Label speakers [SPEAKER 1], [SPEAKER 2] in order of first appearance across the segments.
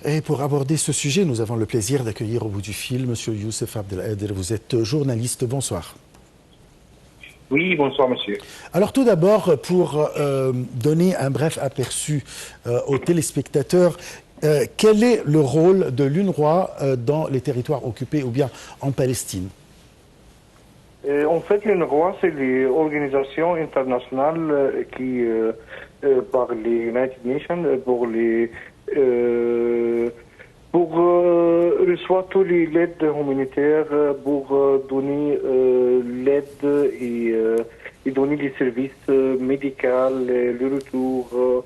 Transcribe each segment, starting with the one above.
[SPEAKER 1] Et pour aborder ce sujet, nous avons le plaisir d'accueillir au bout du fil M. Youssef Abdelkader. Vous êtes journaliste, bonsoir.
[SPEAKER 2] Oui, bonsoir monsieur.
[SPEAKER 1] Alors tout d'abord, pour donner un bref aperçu aux téléspectateurs, quel est le rôle de l'UNRWA dans les territoires occupés ou bien en Palestine?
[SPEAKER 2] En fait, l'UNRWA, c'est l'organisation internationale qui, par les United Nations, reçoit tous les aides humanitaires pour donner l'aide et donner les services médicaux, le retour,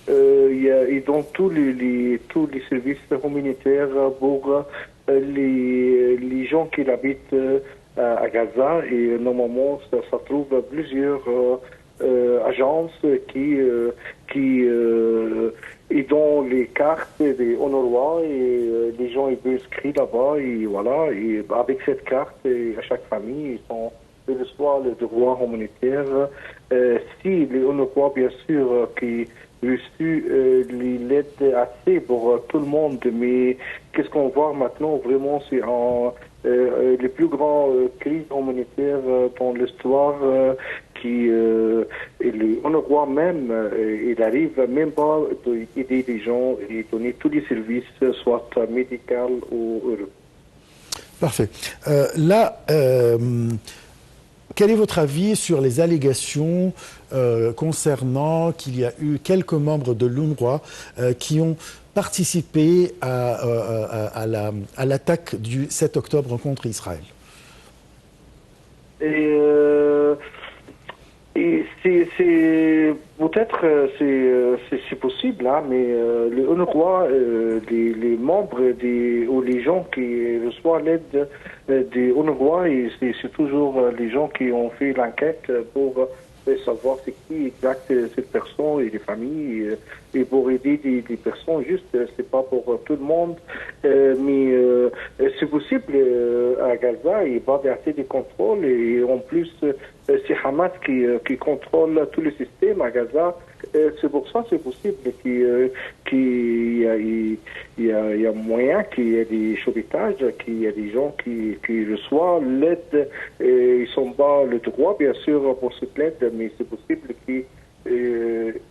[SPEAKER 2] et donc tous les services humanitaires pour les gens qui habitent à Gaza. Et normalement, ça trouve plusieurs agences qui et dans les cartes des UNRWA, et les gens ils peuvent inscrire là-bas, et voilà, et avec cette carte, et à chaque famille, ils reçoivent le droit humanitaire. Si les UNRWA, bien sûr, qui reçu l'aide assez pour tout le monde, mais qu'est-ce qu'on voit maintenant vraiment, c'est les plus grandes crises humanitaires dans l'histoire on ne voit même, il arrive même pas d'aider les gens et donner tous les services, soit médicaux ou heureux.
[SPEAKER 1] Parfait. Quel est votre avis sur les allégations concernant qu'il y a eu quelques membres de l'UNRWA qui ont participé à l'attaque du 7 octobre contre Israël?
[SPEAKER 2] Et peut-être c'est possible, hein, mais les UNRWA, les membres ou les gens qui reçoivent l'aide des UNRWA, c'est toujours les gens qui ont fait l'enquête pour savoir c'est qui exact cette personne et les familles, et pour aider des personnes. Juste, c'est pas pour tout le monde, mais c'est possible à Gaza. Il va y avoir assez de contrôles, et en plus c'est Hamas qui contrôle tout le système à Gaza. C'est pour ça c'est possible qu'il y a moyen qu'il y ait des sauvetages, qu'il y a des gens qui reçoivent l'aide. Ils sont pas le droit, bien sûr, pour cette aide, mais c'est possible qu'il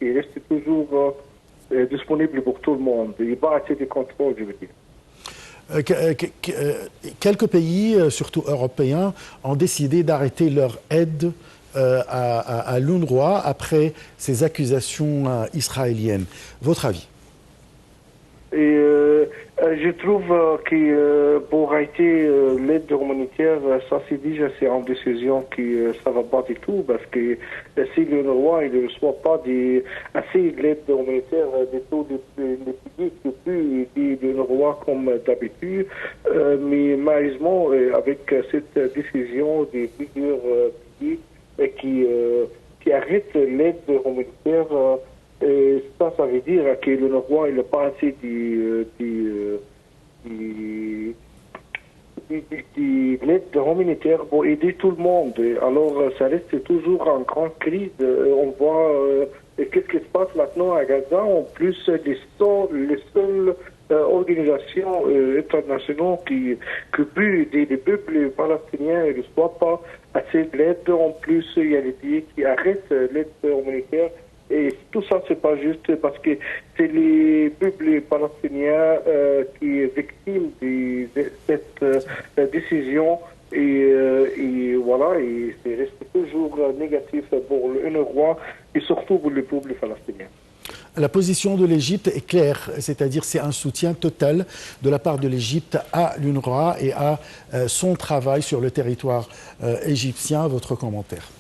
[SPEAKER 2] reste toujours disponible pour tout le monde. Il n'y a pas assez de contrôle, je veux dire.
[SPEAKER 1] Quelques pays, surtout européens, ont décidé d'arrêter leur aide à l'UNRWA après ces accusations israéliennes. Votre avis?
[SPEAKER 2] Et je trouve que pour arrêter l'aide humanitaire, ça c'est déjà une décision qui ça va pas du tout, parce que si l'UNRWA ne reçoit pas assez d'aide humanitaire de tous les pays qui peuvent aider l'UNRWA comme d'habitude, mais malheureusement avec cette décision des plusieurs pays qui arrêtent l'aide humanitaire, ça veut dire que l'UNRWA n'a pas assez l'aide humanitaire pour aider tout le monde. Alors, ça reste toujours en grande crise. On voit qu'est-ce qui se passe maintenant à Gaza. En plus, les seules organisations internationales qui peuvent aider les peuples palestiniens ne reçoivent pas assez d'aide. En plus, il y a des pays qui arrêtent l'aide humanitaire. Et tout ça, c'est pas juste, parce que c'est les peuples palestiniens qui sont victimes de cette décision. Et voilà, et c'est reste toujours négatif pour l'UNRWA et surtout pour le peuple palestinien.
[SPEAKER 1] La position de l'Égypte est claire, c'est-à-dire c'est un soutien total de la part de l'Égypte à l'UNRWA et à son travail sur le territoire égyptien. Votre commentaire?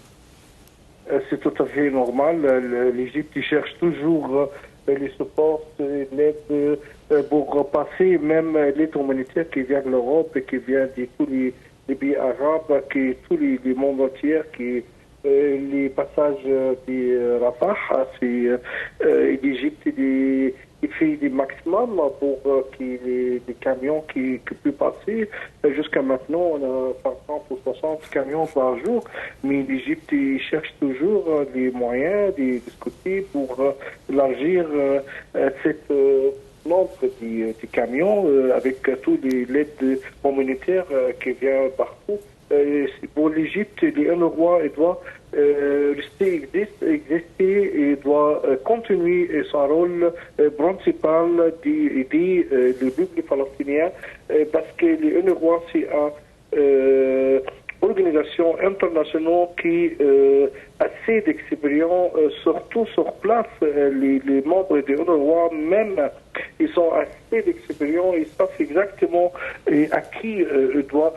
[SPEAKER 2] C'est tout à fait normal. L'Égypte cherche toujours les supports, l'aide pour passer, même l'aide humanitaire qui vient de l'Europe et qui vient de tous les pays arabes, tous les mondes entiers, les passages de Rafah. L'Égypte il fait des maximum pour des camions qui peuvent passer. Jusqu'à maintenant, on a 50 ou 60 camions par jour, mais l'Égypte cherche toujours des moyens de discuter pour élargir nombre des camions avec tous les aides humanitaires qui viennent partout. Pour l'Égypte, l'UNRWA doit rester exister et doit continuer son rôle principal d'aider le peuple palestinien parce que l'UNRWA c'est une organisation internationale qui a assez d'expérience, surtout sur place. Les membres de l'UNRWA même, ils sont assez d'expérience, ils savent exactement à qui doit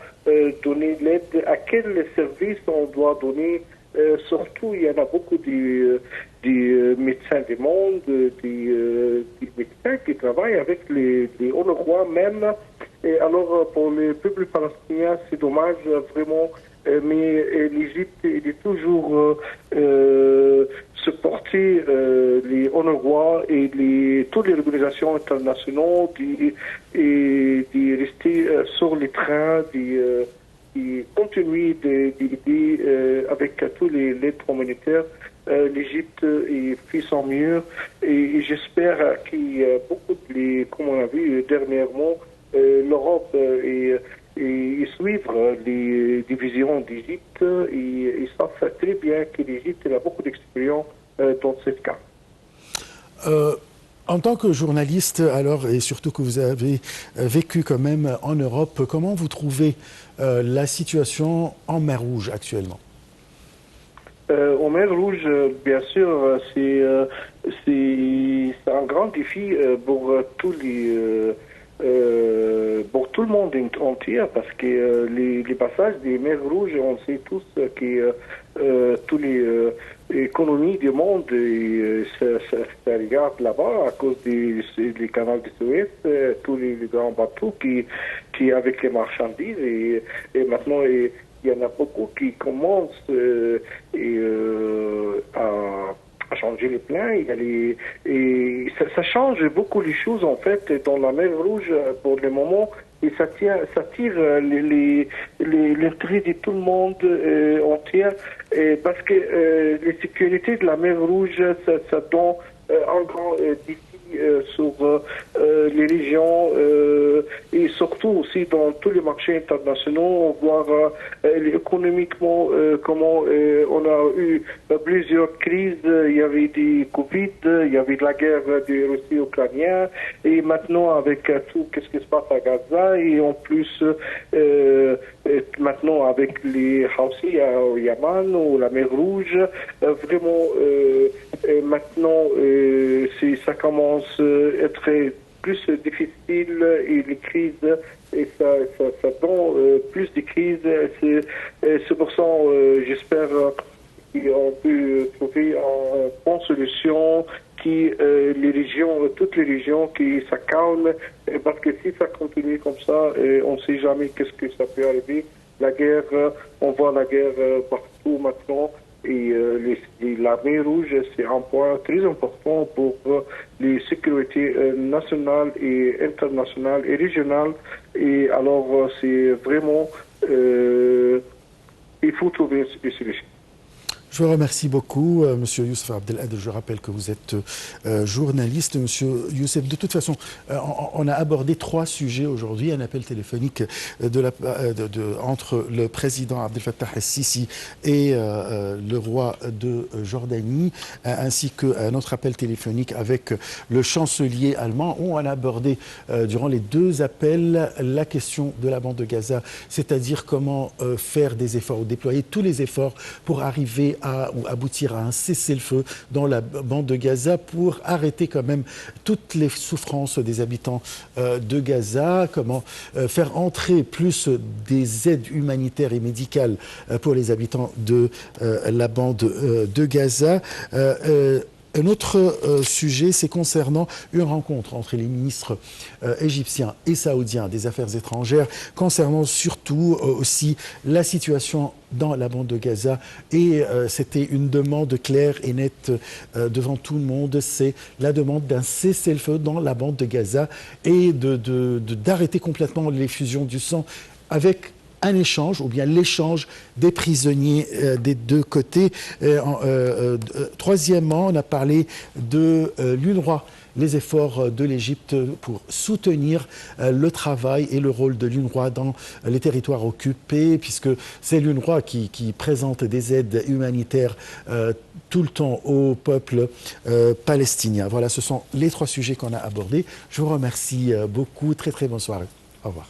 [SPEAKER 2] donner l'aide, à quel service on doit donner. Surtout, il y en a beaucoup des médecins du monde, des médecins qui travaillent avec les UNRWA même. Et alors, pour le peuple palestinien, c'est dommage, vraiment. Mais l'Égypte, il est toujours supporter les UNRWA et toutes les organisations internationales de rester sur les trains, de continuer d'aider avec tous les aides humanitaires. L'Égypte fait son mieux et j'espère qu'il y a beaucoup comme on a vu dernièrement, l'Europe et suivre les divisions d'Égypte et ils savent très bien que l'Égypte a beaucoup d'expérience dans ce cas.
[SPEAKER 1] En tant que journaliste, alors, et surtout que vous avez vécu quand même en Europe, comment vous trouvez la situation en mer Rouge actuellement?
[SPEAKER 2] En mer Rouge, bien sûr, c'est un grand défi pour pour tout le monde entier, parce que les passages des mers rouges, on sait tous que tous les économies du monde ça regarde là-bas à cause des canaux de Suez, tous les grands bateaux qui avec les marchandises et maintenant il y en a beaucoup qui commencent à changer les plans. Et ça change beaucoup les choses en fait dans la mer Rouge pour le moment. Et ça tire l'intérêt de tout le monde entier parce que la sécurité de la mer Rouge, ça donne un grand défi sur les régions et surtout aussi dans tous les marchés internationaux, voir économiquement comment on a eu plusieurs crises. Il y avait des Covid, il y avait de la guerre de Russie-Ukrainienne et maintenant avec tout ce qui se passe à Gaza et en plus maintenant avec les Houthis au Yémen ou la mer Rouge, vraiment maintenant ça commence à être plus difficile et les crises et ça donne plus de crises. C'est pour ça j'espère qu'on peut trouver une bonne solution qui toutes les régions qui ça calme parce que si ça continue comme ça, on ne sait jamais qu'est-ce que ça peut arriver. La guerre, on voit la guerre partout maintenant. Et la mer Rouge, c'est un point très important pour les sécurités nationales et internationales et régionales. Et alors, c'est vraiment, il faut trouver des solutions.
[SPEAKER 1] Je vous remercie beaucoup, Monsieur Youssef Abdelhadel. Je rappelle que vous êtes journaliste, Monsieur Youssef. De toute façon, on a abordé 3 sujets aujourd'hui. Un appel téléphonique entre le président Abdel Fattah el-Sisi et le roi de Jordanie, ainsi qu'un autre appel téléphonique avec le chancelier allemand, où on a abordé durant les 2 appels la question de la bande de Gaza, c'est-à-dire comment faire des efforts ou déployer tous les efforts pour arriver ou aboutir à un cessez-le-feu dans la bande de Gaza pour arrêter quand même toutes les souffrances des habitants de Gaza, comment faire entrer plus des aides humanitaires et médicales pour les habitants de la bande de Gaza. Un autre sujet, c'est concernant une rencontre entre les ministres égyptiens et saoudiens des Affaires étrangères, concernant surtout aussi la situation dans la bande de Gaza. Et c'était une demande claire et nette devant tout le monde, c'est la demande d'un cessez-le-feu dans la bande de Gaza et d'arrêter complètement l'effusion du sang avec un échange ou bien l'échange des prisonniers des deux côtés. Troisièmement, on a parlé de l'UNRWA, les efforts de l'Égypte pour soutenir le travail et le rôle de l'UNRWA dans les territoires occupés, puisque c'est l'UNRWA qui présente des aides humanitaires tout le temps au peuple palestinien. Voilà, ce sont les trois sujets qu'on a abordés. Je vous remercie beaucoup. Très, très bonne soirée. Au revoir.